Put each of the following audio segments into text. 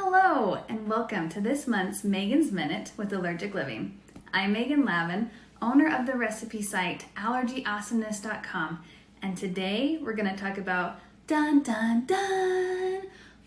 Hello, and welcome to this month's Megan's Minute with Allergic Living. I'm Megan Lavin, owner of the recipe site allergyawesomeness.com, and today we're going to talk about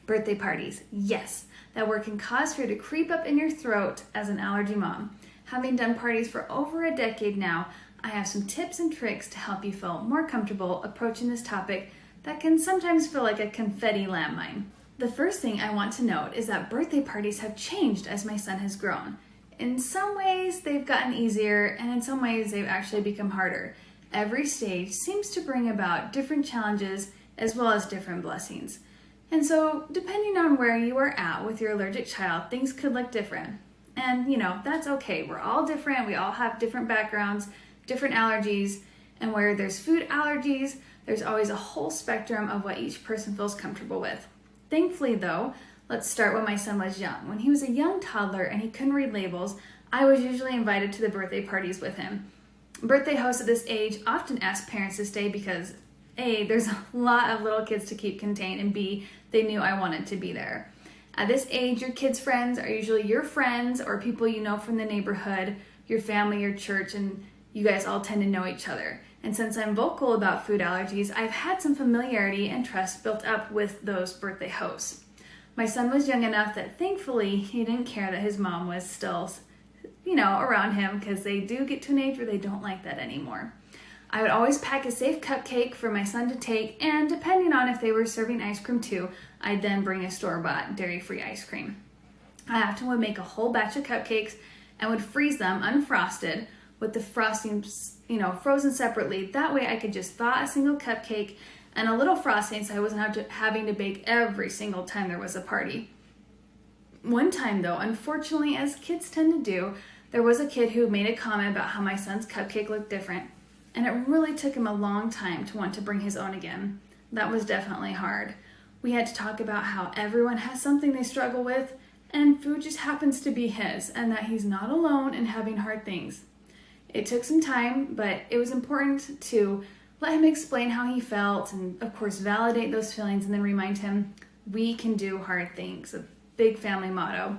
birthday parties. Yes, that word can cause fear to creep up in your throat as an allergy mom. Having done parties for over a decade now, I have some tips and tricks to help you feel more comfortable approaching this topic that can sometimes feel like a confetti landmine. The first thing I want to note is that birthday parties have changed as my son has grown. In some ways, they've gotten easier, and in some ways, they've actually become harder. Every stage seems to bring about different challenges as well as different blessings. And so, depending on where you are at with your allergic child, things could look different. And, that's okay. We're all different. We all have different backgrounds, different allergies, and where there's food allergies, there's always a whole spectrum of what each person feels comfortable with. Thankfully, though, let's start when my son was young. When he was a young toddler and he couldn't read labels, I was usually invited to the birthday parties with him. Birthday hosts at this age often ask parents to stay because A, there's a lot of little kids to keep contained, and B, they knew I wanted to be there. At this age, your kids' friends are usually your friends or people you know from the neighborhood, your family, your church, and you guys all tend to know each other. And since I'm vocal about food allergies, I've had some familiarity and trust built up with those birthday hosts. My son was young enough that thankfully he didn't care that his mom was still, around him, because they do get to an age where they don't like that anymore. I would always pack a safe cupcake for my son to take, and depending on if they were serving ice cream too, I'd then bring a store-bought dairy-free ice cream. I often would make a whole batch of cupcakes and would freeze them unfrosted with the frosting, frozen separately. That way I could just thaw a single cupcake and a little frosting so I wasn't having to bake every single time there was a party. One time though, unfortunately, as kids tend to do, there was a kid who made a comment about how my son's cupcake looked different, and it really took him a long time to want to bring his own again. That was definitely hard. We had to talk about how everyone has something they struggle with, and food just happens to be his, and that he's not alone in having hard things. It took some time, but it was important to let him explain how he felt and, of course, validate those feelings and then remind him we can do hard things, a big family motto.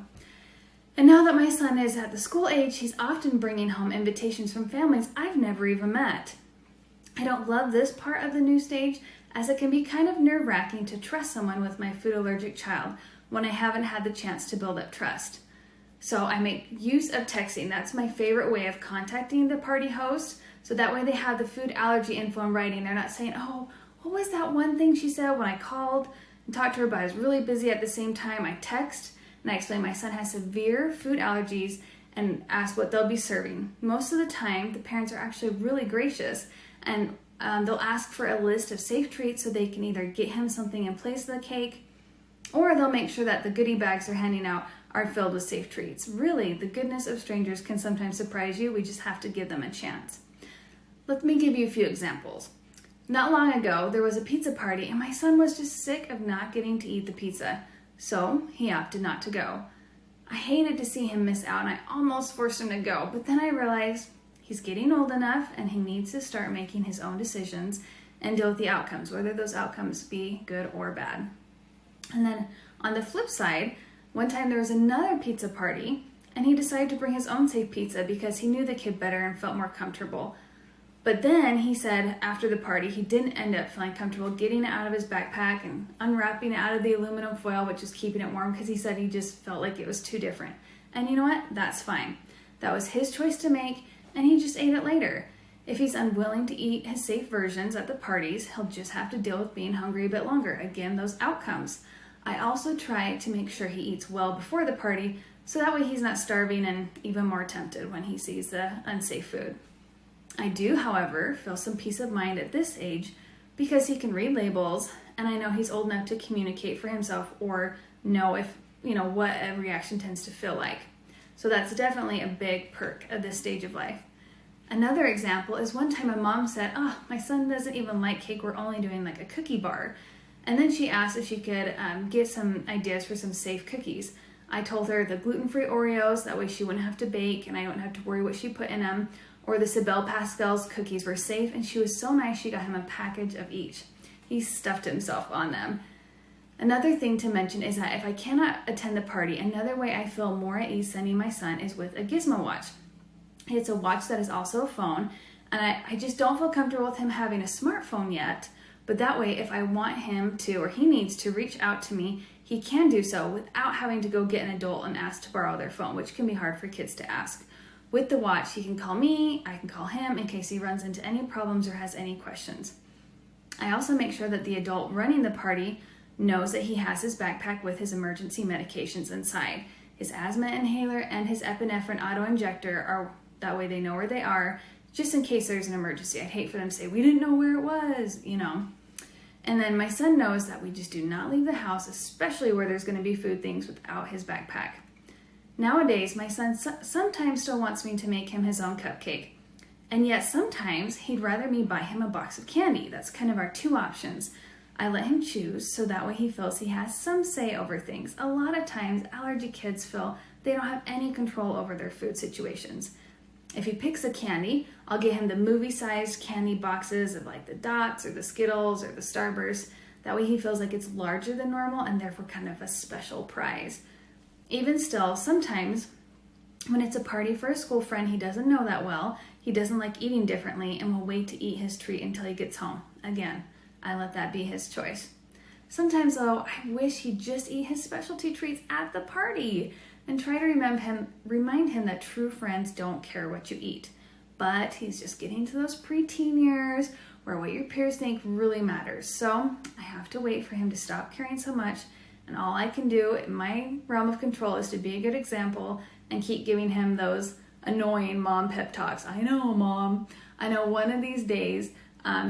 And now that my son is at the school age, he's often bringing home invitations from families I've never even met. I don't love this part of the new stage, as it can be kind of nerve-wracking to trust someone with my food allergic child when I haven't had the chance to build up trust. So I make use of texting. That's my favorite way of contacting the party host. So that way they have the food allergy info in writing. They're not saying, oh, what was that one thing she said when I called and talked to her, but I was really busy at the same time. I text and I explain my son has severe food allergies and ask what they'll be serving. Most of the time, the parents are actually really gracious, and they'll ask for a list of safe treats so they can either get him something in place of the cake, or they'll make sure that the goodie bags they're handing out are filled with safe treats. Really, the goodness of strangers can sometimes surprise you. We just have to give them a chance. Let me give you a few examples. Not long ago, there was a pizza party, and my son was just sick of not getting to eat the pizza, so he opted not to go. I hated to see him miss out, and I almost forced him to go, but then I realized he's getting old enough, and he needs to start making his own decisions and deal with the outcomes, whether those outcomes be good or bad. And then on the flip side, one time there was another pizza party, and he decided to bring his own safe pizza because he knew the kid better and felt more comfortable. But then he said after the party he didn't end up feeling comfortable getting it out of his backpack and unwrapping it out of the aluminum foil, which was keeping it warm, because he said he just felt like it was too different. And you know what? That's fine. That was his choice to make, and he just ate it later. If he's unwilling to eat his safe versions at the parties, he'll just have to deal with being hungry a bit longer. Again, those outcomes. I also try to make sure he eats well before the party, so that way he's not starving and even more tempted when he sees the unsafe food. I do, however, feel some peace of mind at this age because he can read labels, and I know he's old enough to communicate for himself or know if, what a reaction tends to feel like. So that's definitely a big perk of this stage of life. Another example is one time a mom said, my son doesn't even like cake, we're only doing like a cookie bar. And then she asked if she could get some ideas for some safe cookies. I told her the gluten-free Oreos, that way she wouldn't have to bake and I wouldn't have to worry what she put in them, or the Sibel Pascal's cookies were safe, and she was so nice she got him a package of each. He stuffed himself on them. Another thing to mention is that if I cannot attend the party, another way I feel more at ease sending my son is with a gizmo watch. It's a watch that is also a phone, and I just don't feel comfortable with him having a smartphone yet, but that way if I want him to, or he needs to reach out to me, he can do so without having to go get an adult and ask to borrow their phone, which can be hard for kids to ask. With the watch, he can call me, I can call him in case he runs into any problems or has any questions. I also make sure that the adult running the party knows that he has his backpack with his emergency medications inside. His asthma inhaler and his epinephrine auto-injector are, that way they know where they are, just in case there's an emergency. I'd hate for them to say, we didn't know where it was, And then my son knows that we just do not leave the house, especially where there's going to be food things, without his backpack. Nowadays, my son sometimes still wants me to make him his own cupcake. And yet sometimes he'd rather me buy him a box of candy. That's kind of our two options. I let him choose so that way he feels he has some say over things. A lot of times, allergy kids feel they don't have any control over their food situations. If he picks a candy, I'll get him the movie-sized candy boxes of like the Dots or the Skittles or the Starburst. That way he feels like it's larger than normal and therefore kind of a special prize. Even still, sometimes when it's a party for a school friend he doesn't know that well, he doesn't like eating differently and will wait to eat his treat until he gets home. Again, I let that be his choice. Sometimes though, I wish he'd just eat his specialty treats at the party and try to remind him that true friends don't care what you eat. But he's just getting to those preteen years where what your peers think really matters. So I have to wait for him to stop caring so much, and all I can do in my realm of control is to be a good example and keep giving him those annoying mom pep talks. I know, Mom. I know one of these days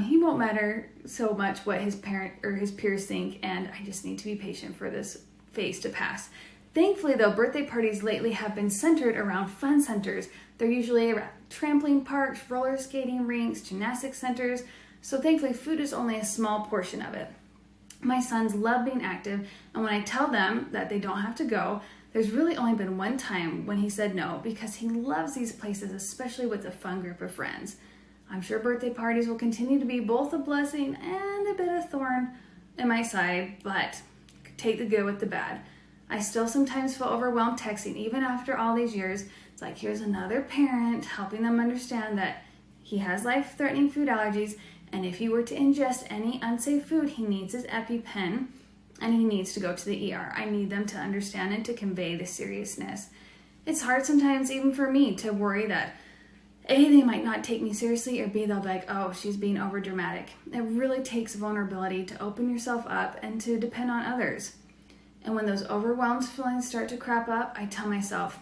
he won't matter so much what his parent or his peers think, and I just need to be patient for this phase to pass. Thankfully, though, birthday parties lately have been centered around fun centers. They're usually around trampoline parks, roller skating rinks, gymnastic centers, so thankfully food is only a small portion of it. My sons love being active, and when I tell them that they don't have to go, there's really only been one time when he said no, because he loves these places, especially with a fun group of friends. I'm sure birthday parties will continue to be both a blessing and a bit of thorn in my side, but take the good with the bad. I still sometimes feel overwhelmed texting, even after all these years. It's like, here's another parent helping them understand that he has life-threatening food allergies, and if he were to ingest any unsafe food, he needs his EpiPen, and he needs to go to the ER. I need them to understand and to convey the seriousness. It's hard sometimes, even for me, to worry that A, they might not take me seriously, or B, they'll be like, oh, she's being overdramatic. It really takes vulnerability to open yourself up and to depend on others. And when those overwhelmed feelings start to crop up, I tell myself,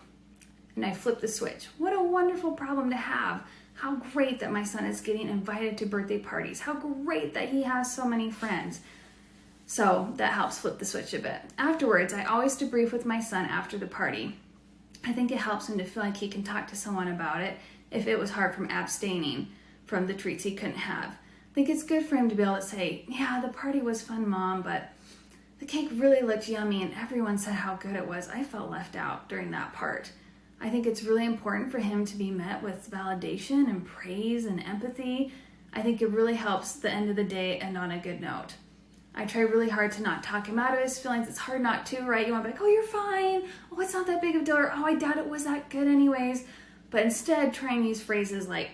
and I flip the switch. What a wonderful problem to have. How great that my son is getting invited to birthday parties. How great that he has so many friends. So that helps flip the switch a bit. Afterwards, I always debrief with my son after the party. I think it helps him to feel like he can talk to someone about it if it was hard from abstaining from the treats he couldn't have. I think it's good for him to be able to say, yeah, the party was fun, Mom, but the cake really looked yummy and everyone said how good it was. I felt left out during that part. I think it's really important for him to be met with validation and praise and empathy. I think it really helps the end of the day end on a good note. I try really hard to not talk him out of his feelings. It's hard not to, right? You want to be like, oh, you're fine. Oh, it's not that big of a deal. Or, oh, I doubt it was that good anyways. But instead, try and use phrases like,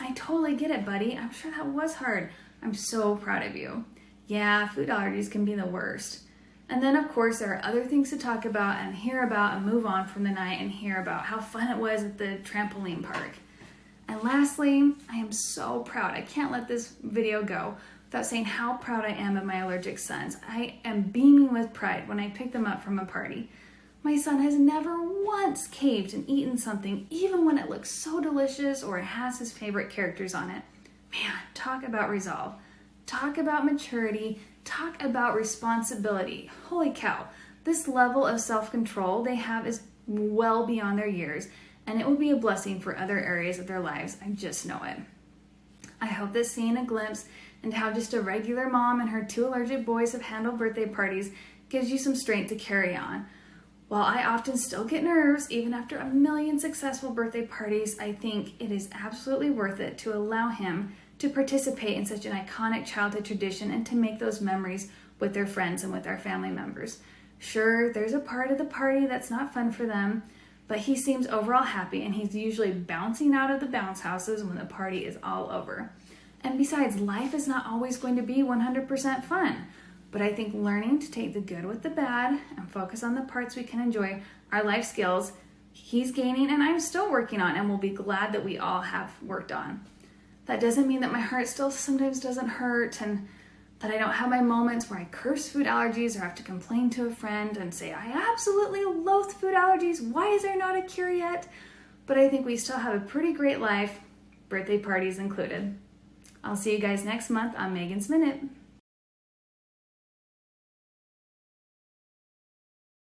I totally get it, buddy. I'm sure that was hard. I'm so proud of you. Yeah, food allergies can be the worst. And then, of course, there are other things to talk about and hear about and move on from the night and hear about how fun it was at the trampoline park. And lastly, I am so proud. I can't let this video go without saying how proud I am of my allergic sons. I am beaming with pride when I pick them up from a party. My son has never once caved and eaten something, even when it looks so delicious or it has his favorite characters on it. Man, talk about resolve. Talk about maturity. Talk about responsibility. Holy cow, this level of self-control they have is well beyond their years, and it will be a blessing for other areas of their lives. I just know it. I hope that seeing a glimpse into how just a regular mom and her 2 allergic boys have handled birthday parties gives you some strength to carry on. While I often still get nerves, even after a million successful birthday parties, I think it is absolutely worth it to allow him to participate in such an iconic childhood tradition and to make those memories with their friends and with our family members. Sure, there's a part of the party that's not fun for them, but he seems overall happy, and he's usually bouncing out of the bounce houses when the party is all over. And besides, life is not always going to be 100% fun. But I think learning to take the good with the bad and focus on the parts we can enjoy are life skills he's gaining and I'm still working on, and will be glad that we all have worked on. That doesn't mean that my heart still sometimes doesn't hurt, and that I don't have my moments where I curse food allergies or have to complain to a friend and say, I absolutely loathe food allergies. Why is there not a cure yet? But I think we still have a pretty great life, birthday parties included. I'll see you guys next month on Megan's Minute.